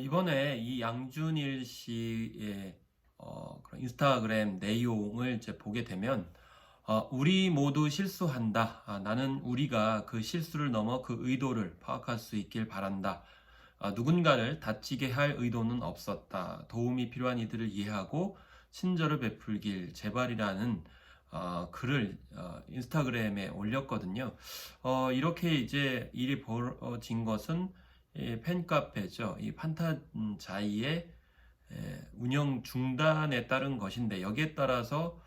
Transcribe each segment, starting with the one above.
이번에 이 양준일 씨의 그런 인스타그램 내용을 이제 보게 되면, 우리 모두 실수한다. 나는 우리가 그 실수를 넘어 그 의도를 파악할 수 있길 바란다. 누군가를 다치게 할 의도는 없었다. 도움이 필요한 이들을 이해하고 친절을 베풀길 제발이라는 글을 인스타그램에 올렸거든요. 이렇게 이제 일이 벌어진 것은 이 팬카페죠. 이 판타자이의 운영 중단에 따른 것인데, 여기에 따라서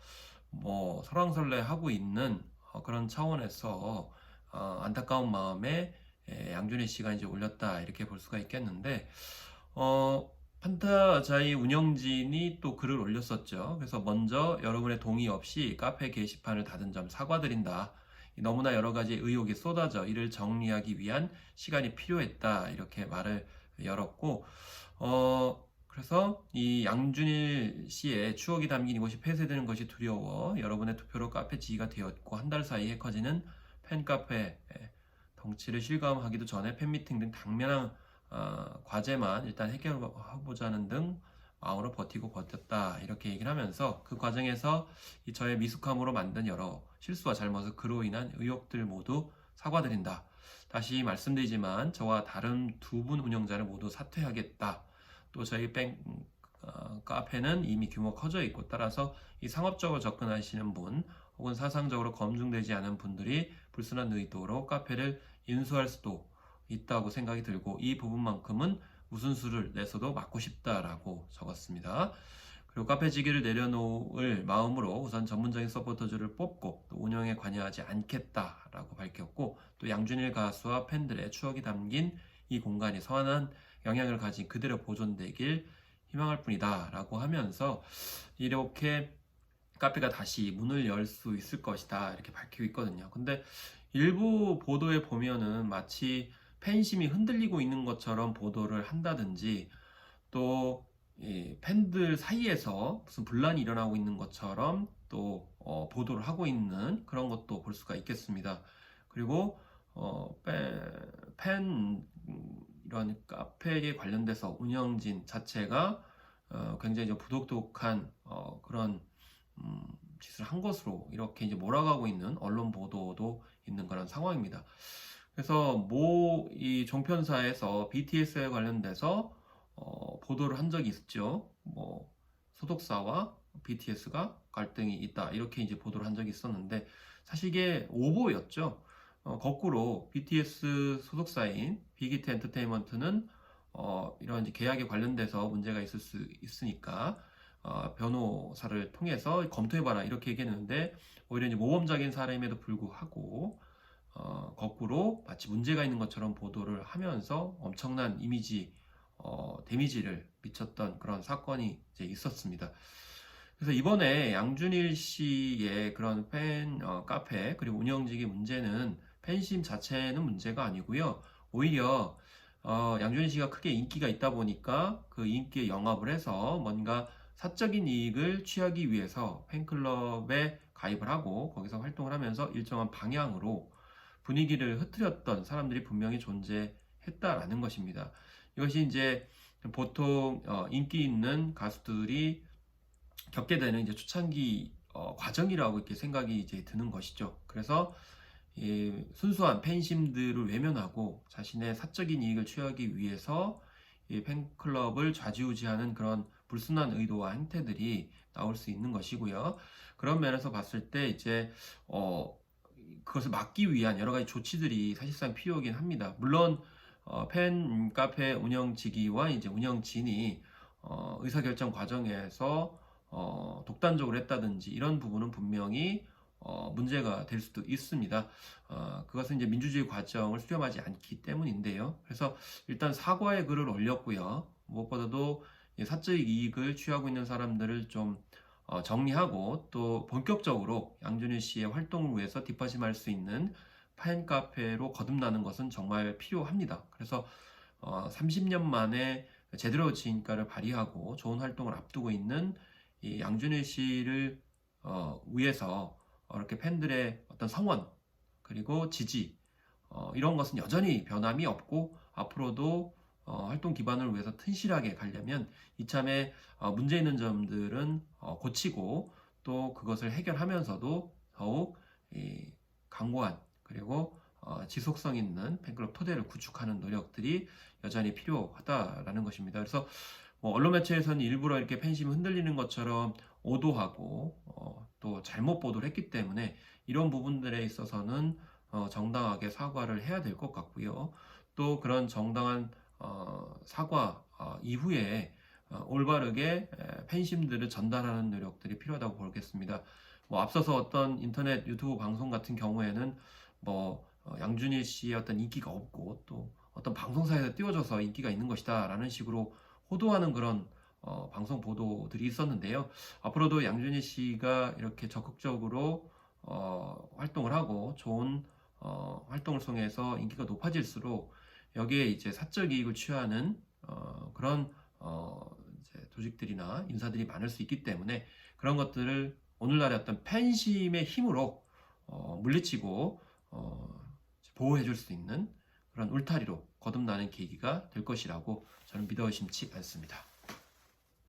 뭐 설왕설래하고 있는 그런 차원에서 안타까운 마음에 양준희 씨가 이제 올렸다, 이렇게 볼 수가 있겠는데, 판타자이 운영진이 또 글을 올렸었죠. 그래서 먼저 여러분의 동의 없이 카페 게시판을 닫은 점 사과드린다. 너무나 여러 가지 의혹이 쏟아져 이를 정리하기 위한 시간이 필요했다, 이렇게 말을 열었고, 그래서 이 양준일 씨의 추억이 담긴 이곳이 폐쇄되는 것이 두려워 여러분의 투표로 카페 지기가 되었고, 한 달 사이에 커지는 팬카페 덩치를 실감하기도 전에 팬미팅 등 당면한 과제만 일단 해결해보자는 등 마음으로 버텼다, 이렇게 얘기를 하면서 그 과정에서 이 저의 미숙함으로 만든 여러 실수와 잘못을 그로 인한 의혹들 모두 사과드린다. 다시 말씀드리지만 저와 다른 두 분 운영자를 모두 사퇴하겠다. 또 저희 카페는 이미 규모가 커져 있고, 따라서 이 상업적으로 접근하시는 분 혹은 사상적으로 검증되지 않은 분들이 불순한 의도로 카페를 인수할 수도 있다고 생각이 들고, 이 부분만큼은 무슨 수를 내서도 막고 싶다라고 적었습니다. 그리고 카페 지기를 내려놓을 마음으로 우선 전문적인 서포터즈를 뽑고 또 운영에 관여하지 않겠다라고 밝혔고, 또 양준일 가수와 팬들의 추억이 담긴 이 공간이 선한 영향을 가진 그대로 보존되길 희망할 뿐이다 라고 하면서, 이렇게 카페가 다시 문을 열 수 있을 것이다, 이렇게 밝히고 있거든요. 근데 일부 보도에 보면은 마치 팬심이 흔들리고 있는 것처럼 보도를 한다든지, 또 팬들 사이에서 무슨 분란이 일어나고 있는 것처럼 또 보도를 하고 있는 그런 것도 볼 수가 있겠습니다. 그리고 이런 카페에 관련돼서 운영진 자체가 굉장히 좀 부독한 그런 짓을 한 것으로 이렇게 이제 몰아가고 있는 언론 보도도 있는 그런 상황입니다. 그래서 이 종편사에서 BTS에 관련돼서 보도를 한 적이 있죠. 뭐 소속사와 BTS가 갈등이 있다, 이렇게 이제 보도를 한 적이 있었는데, 사실 이게 오보였죠. 거꾸로 BTS 소속사인 빅히트 엔터테인먼트는 이런 이제 계약에 관련돼서 문제가 있을 수 있으니까 변호사를 통해서 검토해봐라, 이렇게 얘기했는데, 오히려 이제 모범적인 사례임에도 불구하고 거꾸로 마치 문제가 있는 것처럼 보도를 하면서 엄청난 이미지 데미지를 미쳤던 그런 사건이 이제 있었습니다. 그래서 이번에 양준일 씨의 그런 카페 그리고 운영직의 문제는 팬심 자체는 문제가 아니고요. 오히려 양준일 씨가 크게 인기가 있다 보니까 그 인기에 영합을 해서 뭔가 사적인 이익을 취하기 위해서 팬클럽에 가입을 하고 거기서 활동을 하면서 일정한 방향으로 분위기를 흐트렸던 사람들이 분명히 존재했다라는 것입니다. 이것이 이제 보통 인기 있는 가수들이 겪게 되는 이제 초창기 과정이라고 이렇게 생각이 이제 드는 것이죠. 그래서 이 순수한 팬심들을 외면하고 자신의 사적인 이익을 취하기 위해서 이 팬클럽을 좌지우지하는 그런 불순한 의도와 행태들이 나올 수 있는 것이고요. 그런 면에서 봤을 때 이제 그것을 막기 위한 여러 가지 조치들이 사실상 필요하긴 합니다. 물론 팬 카페 운영지기와 이제 운영진이 의사결정 과정에서 독단적으로 했다든지 이런 부분은 분명히 문제가 될 수도 있습니다. 그것은 이제 민주주의 과정을 수렴하지 않기 때문인데요. 그래서 일단 사과의 글을 올렸고요. 무엇보다도 사적 이익을 취하고 있는 사람들을 좀 정리하고, 또 본격적으로 양준일 씨의 활동을 위해서 뒷받침할 수 있는 팬카페로 거듭나는 것은 정말 필요합니다. 그래서 30년 만에 제대로 진가를 발휘하고 좋은 활동을 앞두고 있는 이 양준일 씨를 위해서 이렇게 팬들의 어떤 성원 그리고 지지 이런 것은 여전히 변함이 없고, 앞으로도 활동 기반을 위해서 튼실하게 가려면 이참에 문제 있는 점들은 고치고 또 그것을 해결하면서도 더욱 강고한 그리고 지속성 있는 팬클럽 토대를 구축하는 노력들이 여전히 필요하다라는 것입니다. 그래서 뭐 언론 매체에서는 일부러 이렇게 팬심이 흔들리는 것처럼 오도하고 또 잘못 보도를 했기 때문에 이런 부분들에 있어서는 정당하게 사과를 해야 될 것 같고요. 또 그런 정당한 사과 이후에 올바르게 팬심들을 전달하는 노력들이 필요하다고 보겠습니다. 뭐 앞서서 어떤 인터넷 유튜브 방송 같은 경우에는 뭐 양준일 씨의 어떤 인기가 없고 또 어떤 방송사에서 띄워줘서 인기가 있는 것이다 라는 식으로 호도하는 그런 방송 보도들이 있었는데요. 앞으로도 양준일 씨가 이렇게 적극적으로 활동을 하고 좋은 활동을 통해서 인기가 높아질수록 여기에 이제 사적 이익을 취하는 그런 이제 조직들이나 인사들이 많을 수 있기 때문에 그런 것들을 오늘날의 어떤 팬심의 힘으로 물리치고 보호해 줄 수 있는 그런 울타리로 거듭나는 계기가 될 것이라고 저는 믿어 의심치 않습니다.